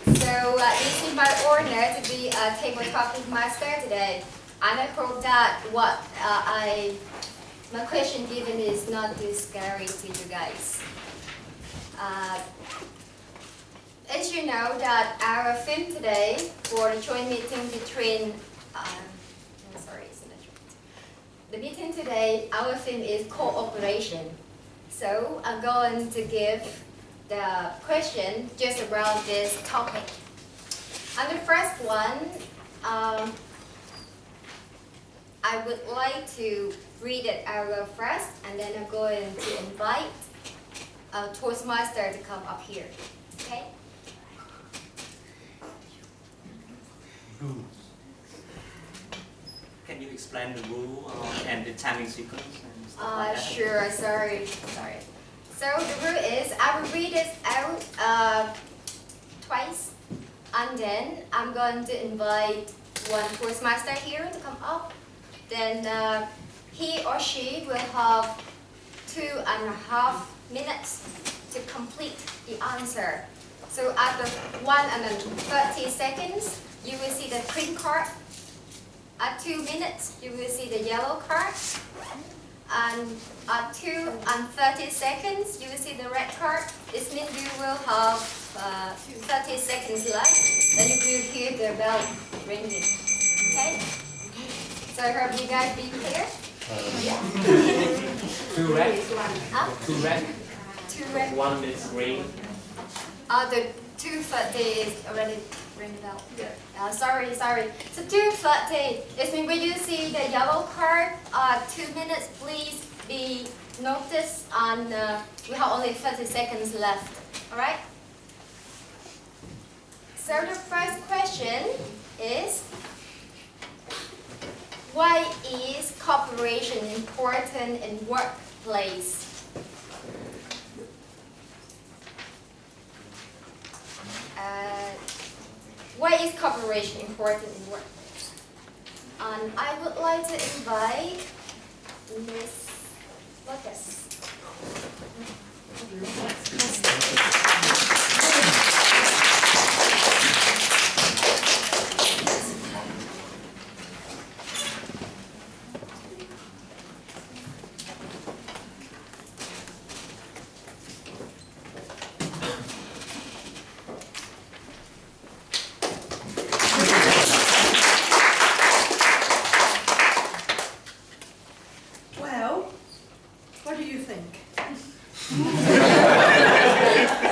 This is my honor to be a table topic master today, and I hope that my question given is not too scary to you guys. As you know that our theme today for the joint meeting between, the meeting today, our theme is cooperation. So I'm going to give the question just around this topic. And the first one, I would like to read it out first, and then I'm going to invite Toastmaster to come up here. Okay? Rules. Can you explain the rule and the timing sequence and stuff like that? Sure. Sorry. So the rule is I will read it out twice, and then I'm going to invite one Toastmaster here to come up. Then he or she will have 2.5 minutes to complete the answer. So after 1:30 seconds, you will see the green card. At 2 minutes, you will see the yellow card. And at 2:30 seconds, you will see the red card. This means you will have 30 seconds left. Then you will hear the bell ringing. Okay? So I hope you guys be clear. Yeah. 2 red, Huh? 2 red, 2 red. 1 is green. The 2:30 is already ring bell. Yeah. Sorry. So 2:30 is when you see the yellow card. 2 minutes, please be noticed, and we have only 30 seconds left. All right. So the first question is, why is cooperation important in workplace? Why is cooperation important in workplace? And I would like to invite Ms. Lucas. What do you think?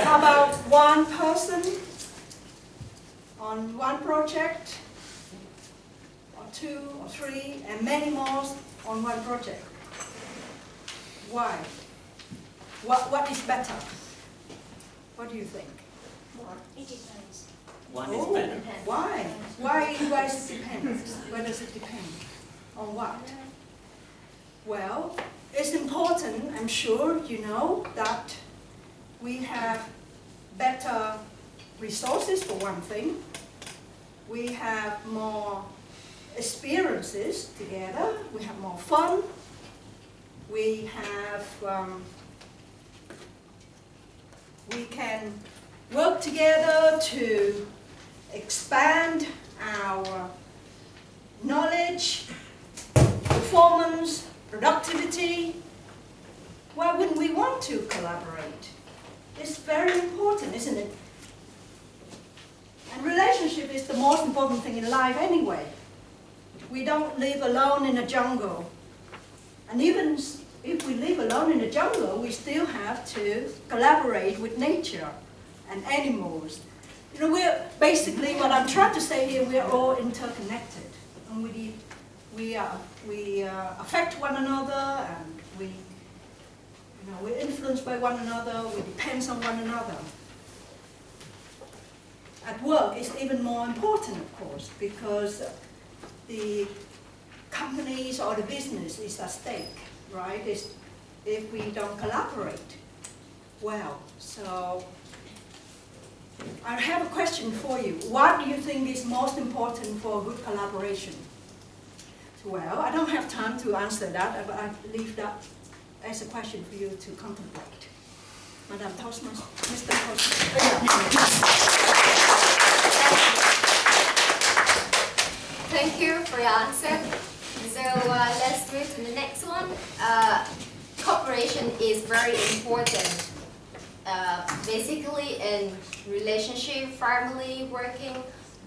How about one person on one project, or 2 or 3, and many more on one project? Why? What is better? What do you think? It depends. One is better. Why? Why does it depend? Where does it depend? On what? Well, it's important, I'm sure you know, that we have better resources for one thing. We have more experiences together. We have more fun. We have, we can work together to expand our knowledge, performance, productivity. Why wouldn't we want to collaborate? It's very important, isn't it? And relationship is the most important thing in life anyway. We don't live alone in a jungle. And even if we live alone in a jungle, we still have to collaborate with nature and animals. You know, we're basically, what I'm trying to say here, we're all interconnected. And we affect one another, and we're influenced by one another, we depend on one another. At work, it's even more important, of course, because the companies or the business is at stake, right? If we don't collaborate well. So I have a question for you. What do you think is most important for good collaboration? Well, I don't have time to answer that, but I leave that as a question for you to contemplate. Madam Toastmaster, Mr. Toastmaster. very important, basically in relationship, family, working.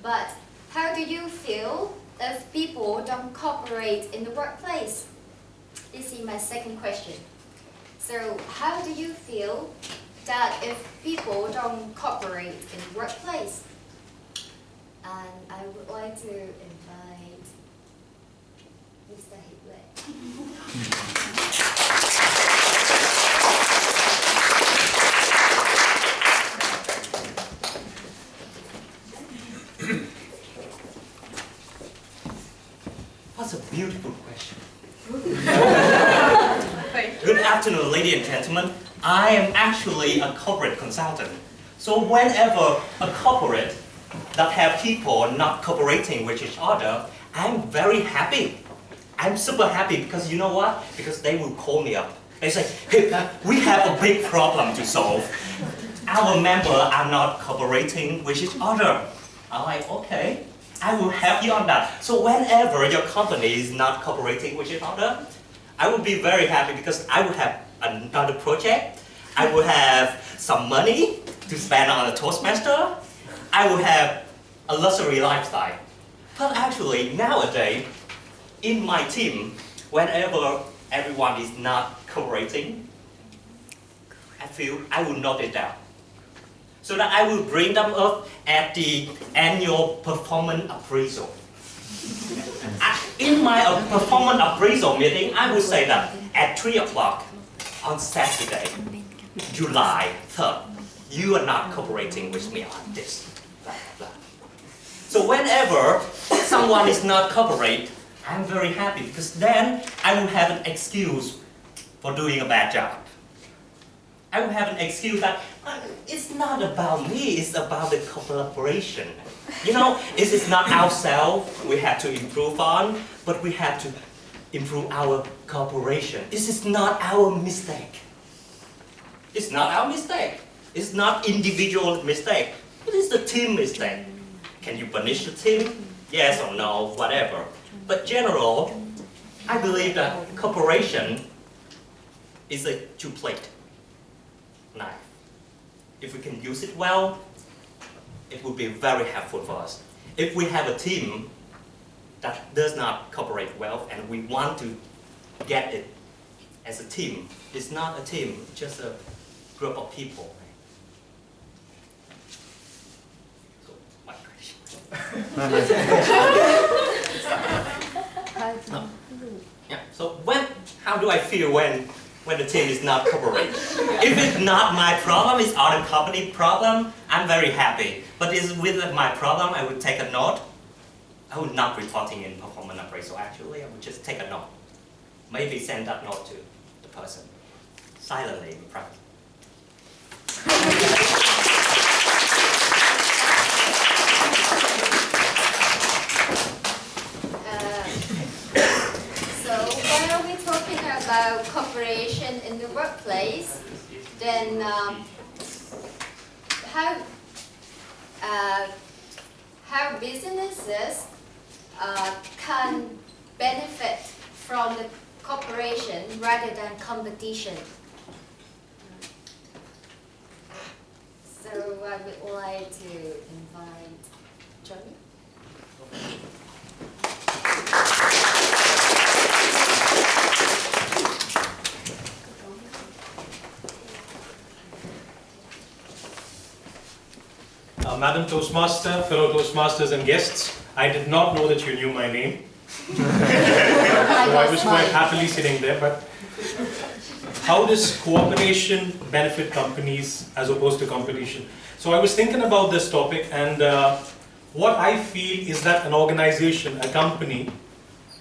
But how do you feel if people don't cooperate in the workplace? This is my second question. So how do you feel that if people don't cooperate in the workplace? And I would like to invite Mr. Higley. That's a beautiful question. Good afternoon, ladies and gentlemen. I am actually a corporate consultant. So whenever a corporate that have people not cooperating with each other, I'm very happy. I'm super happy because you know what? Because they will call me up. They say, hey, we have a big problem to solve. Our members are not cooperating with each other. I'm like, okay, I will help you on that. So whenever your company is not cooperating with each other, I will be very happy because I will have another project. I will have some money to spend on a Toastmaster. I will have a luxury lifestyle. But actually, nowadays, in my team, whenever everyone is not cooperating, I feel I will note it down. So that I will bring them up at the annual performance appraisal. In my performance appraisal meeting, I will say that at 3 o'clock on Saturday, July 3rd, you are not cooperating with me on this. Blah, blah. So whenever someone is not cooperating, I'm very happy because then I will have an excuse for doing a bad job. I will have an excuse that it's not about me, it's about the collaboration. You know, it is not ourselves we have to improve on, but we have to improve our cooperation. This is not our mistake. It's not our mistake. It's not individual mistake. It is the team mistake. Can you punish the team? Yes or no, whatever. But general, I believe that cooperation is a two-plate knife. If we can use it well, it will be very helpful for us. If we have a team that does not cooperate well and we want to get it as a team, it's not a team, it's just a group of people. So, my question. Yeah. So how do I feel when the team is not cooperating? If it's not my problem, it's other company problem, I'm very happy. But if it's with my problem, I would take a note. I would not reporting in performance appraisal actually, I would just take a note. Maybe send that note to the person silently in private. About cooperation in the workplace, then how businesses can benefit from the cooperation rather than competition. So I would like to invite Johnny. Madam Toastmaster, fellow Toastmasters and guests, I did not know that you knew my name. So I was quite happily sitting there, but how does cooperation benefit companies as opposed to competition? So I was thinking about this topic, and what I feel is that an organization, a company,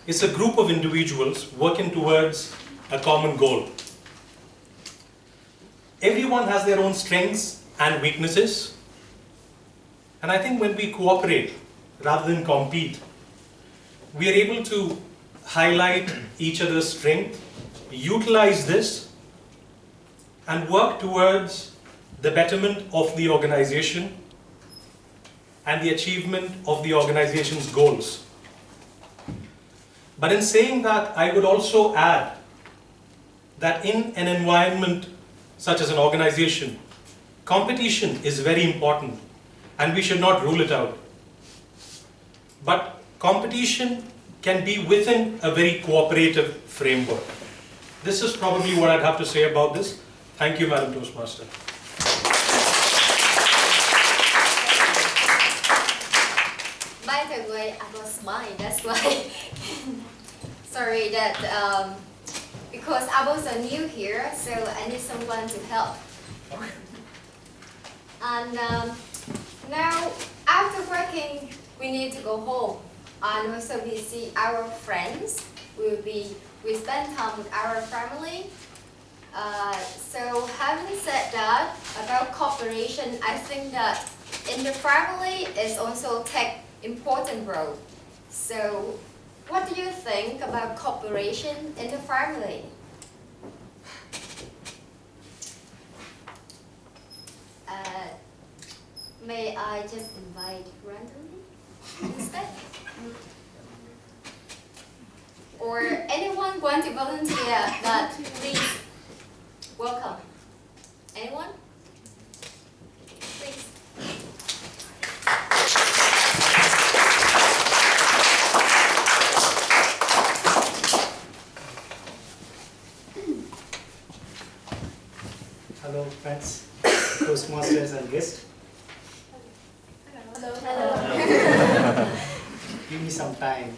is a group of individuals working towards a common goal. Everyone has their own strengths and weaknesses. And I think when we cooperate rather than compete, we are able to highlight each other's strength, utilize this, and work towards the betterment of the organization and the achievement of the organization's goals. But in saying that, I would also add that in an environment such as an organization, competition is very important and we should not rule it out. But competition can be within a very cooperative framework. This is probably what I'd have to say about this. Thank you, Madam Toastmaster. By the way, I was mine, that's why. Sorry that, because I was new here, so I need someone to help. And now, after working, we need to go home. And also we see our friends, we spend time with our family. So having said that, about cooperation, I think that in the family is also take important role. So what do you think about cooperation in the family? May I just invite randomly instead? Or anyone want to volunteer, but please, welcome. Anyone? Please. Hello friends, Toastmasters and guests. Hello. Give me some time.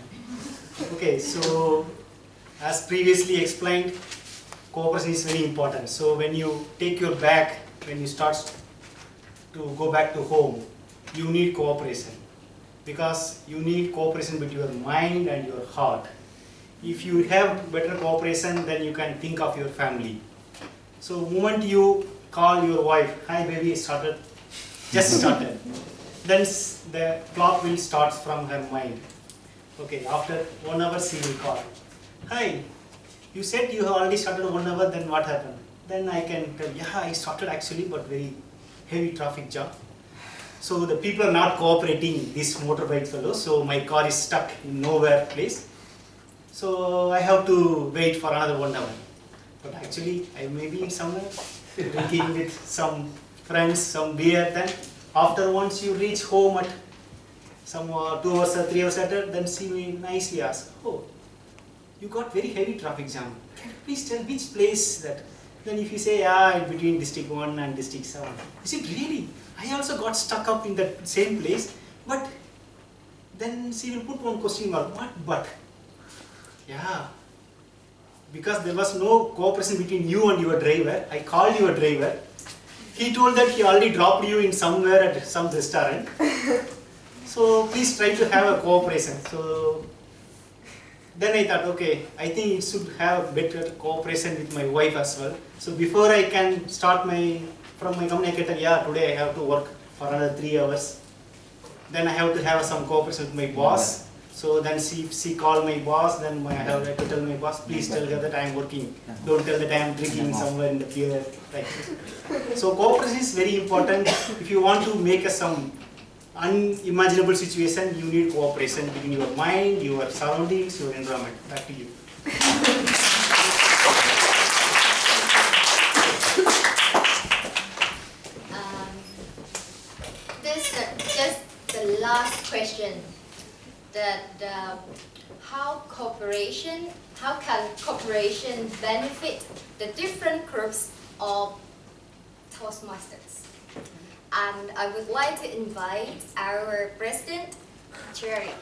Okay, so as previously explained, cooperation is very important. So when you take your bag, when you start to go back to home, you need cooperation. Because you need cooperation between your mind and your heart. If you have better cooperation, then you can think of your family. So the moment you call your wife, hi baby, started, just started. Then the clock will start from her mind. Okay, after 1 hour she will call. Hi, you said you have already started 1 hour, then what happened? Then I can tell, yeah, I started actually, but very heavy traffic jam. So the people are not cooperating, this motorbike fellow, so my car is stuck in nowhere place. So I have to wait for another 1 hour. But actually, I may be in somewhere, drinking with some friends, some beer, then after once you reach home at some 2 hours or 3 hours later, then she will nicely ask, oh, you got very heavy traffic jam. Can you please tell which place that? Then if you say, yeah, between district 1 and district 7. Is it really? I also got stuck up in that same place, but then she will put one question mark, what but? Yeah, because there was no cooperation between you and your driver. I called your driver. He told that he already dropped you in somewhere at some restaurant. So please try to have a cooperation. So then I thought, okay, I think it should have better cooperation with my wife as well. So before I can start from my company, I can tell, yeah, today I have to work for another 3 hours. Then I have to have some cooperation with my boss. So then she called my boss, then I have to tell my boss, please tell her that I am working. Don't tell that I am drinking somewhere in the beer. Like so cooperation is very important. If you want to make some unimaginable situation, you need cooperation between your mind, your surroundings, your environment. Back to you. This is just the last question. That how can cooperation benefit the different groups of Toastmasters? And I would like to invite our president, Jerry.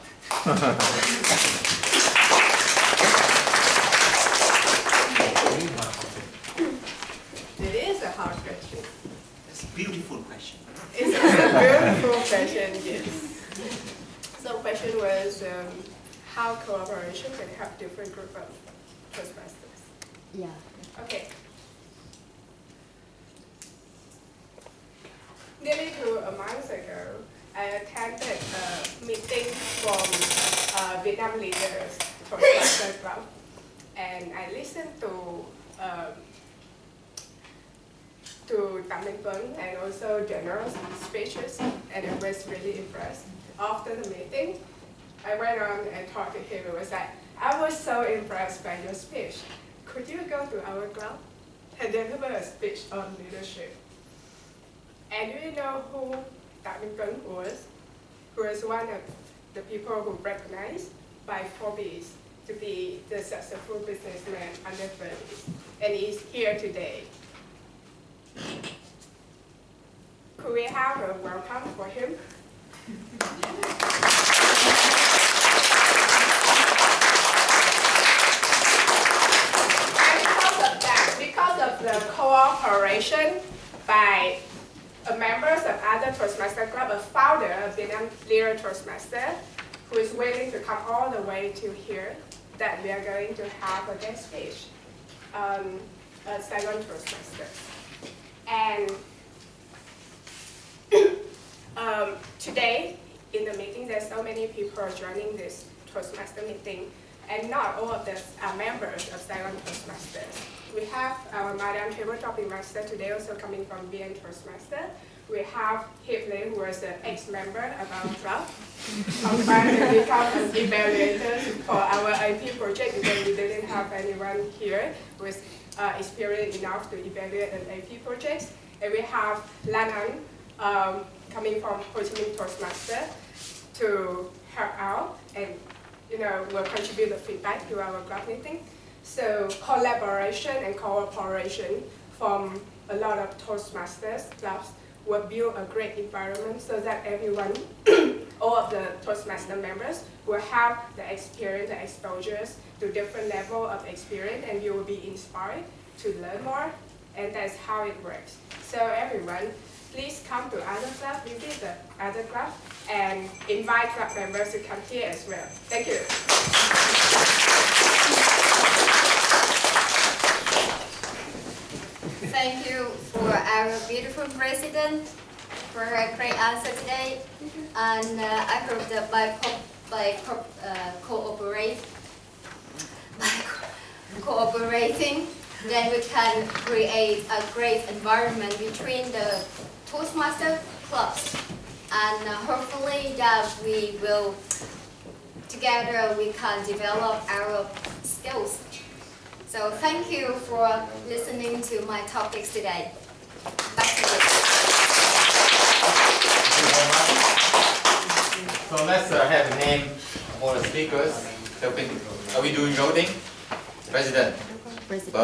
It is a hard question. It's a beautiful question. It's a beautiful question, yes. So the question was how cooperation can help different group of Toastmasters. Yeah. Okay. Nearly 2 months ago, I attended a meeting from Vietnam leaders from Western Club, and I listened to Tam Minh Tuấn and also general speeches, and I was really impressed. After the meeting, I went on and talked to him. It was like, I was so impressed by your speech. Could you go to our club and deliver a speech on leadership. And do you know who Tạ Minh Tuấn was? Who was one of the people who recognized by Forbes to be the successful businessman under 30s, and he's here today. Could we have a welcome for him? And because of the cooperation by members of other Toastmaster Club, a founder of Vietnam Leader Toastmaster, who is willing to come all the way to here, that we are going to have a guest speech at Saigon Toastmasters. And today, in the meeting, there's so many people joining this Toastmaster meeting, and not all of them are members of Saigon Toastmasters. We have our Madam Tabletop Master today also coming from VN Toastmaster. We have Hiệp Lê, who was an ex-member of our club, combined to become an evaluator for our IP project because we didn't have anyone here with experience enough to evaluate an IP project. And we have Lan Anh coming from Ho Chi Minh Toastmaster to help out and will contribute the feedback to our club meeting. So collaboration and cooperation from a lot of Toastmasters clubs will build a great environment so that everyone, all of the Toastmaster members will have the experience, the exposures to different level of experience, and you will be inspired to learn more, and that's how it works. So everyone, please come to other clubs, visit the other clubs, and invite club members to come here as well. Thank you. Thank you for our beautiful president for her great answer today, and I hope that by cooperating, then we can create a great environment between the Toastmaster clubs, and hopefully that we will together we can develop our skills. So thank you for listening to my topics today. Back to you. So let's have a name for the speakers. Are we doing voting? President. The president.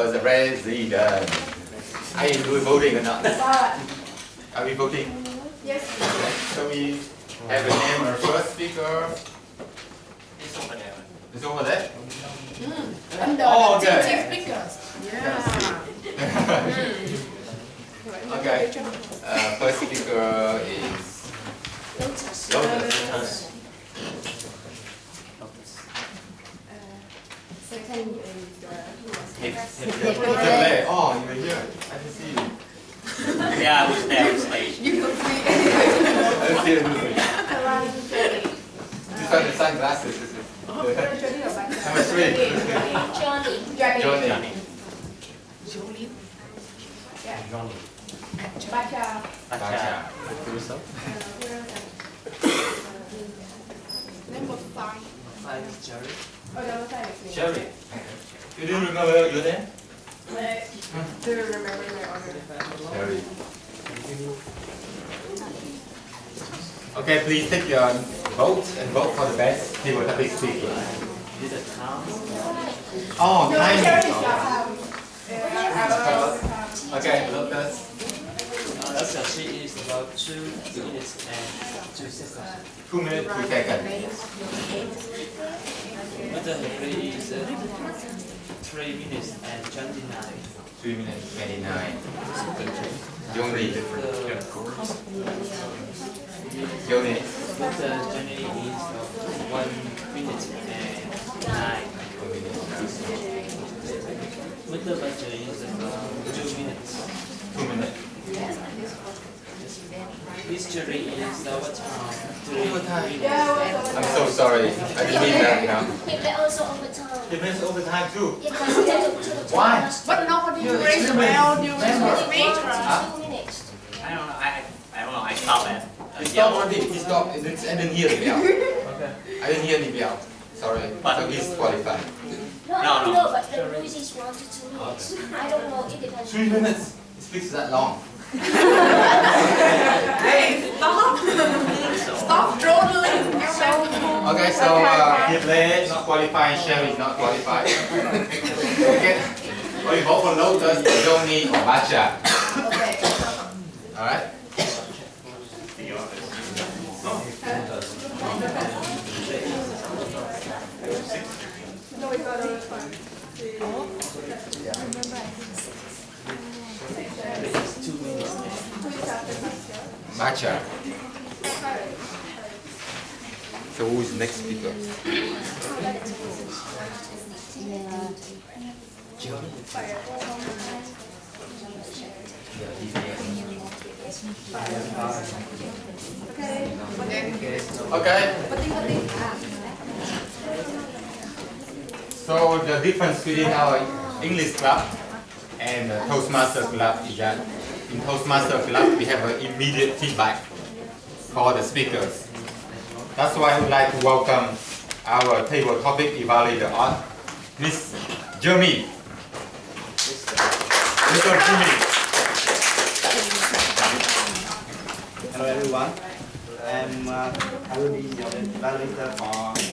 Are you doing voting or not? Are we voting? Yes. So we have a name of first speaker. It's over there. Oh, okay. Okay. First speaker is Lotus. Second Oh, you're here. I can see you. Yeah, I was there on stage. I see you. These are the sunglasses, is it? Number 3. Johnny. Bacha. Number 5. 5 is Jerry. Oh, number 5 is me. Jerry, you didn't remember your name? Do you remember my order? Jerry. Okay, please take your vote and vote for the best people topic speaker. Did it count? Oh, No, timing. Jerry is Okay, Lucas. She is about 2 minutes and 2 seconds. 2 minutes, 2 seconds. Mr. Henry is 3 minutes and 29. 3 minutes, 29. Johnny. Johnny. Mr. Jenny is 1 minute and 9. 1 minute. Mr. Butcher is 2 minutes. 2 minutes. This Jerry is overtime 3 minutes. I'm so sorry. I didn't mean that, They also overtime. Depends all the time too. Yes, Why? But nobody raised the bell during the speech. 2 minutes. I don't know. I don't know. I saw that. He stopped already. He stopped. I didn't hear the bell. I didn't hear the bell. Sorry. But- So he's qualified. No, No, but the rule is 1 to 2 minutes. I don't know, it depends. 3 minutes. It speaks that long. Stop drawing. Okay, so Hipley is not qualified, Shell is not qualified. Okay. Or you vote for Lotus, Johnny, or Bacha. Okay. Alright? No, it's not a fun. Bacha. So who is next speaker? Okay. So the difference between our English club and Toastmaster club is that in Toastmaster club we have an immediate feedback for the speakers. That's why I would like to welcome our table topic evaluator on Miss Jeremy. Mr. Jimmy. Hello everyone, I will be your evaluator for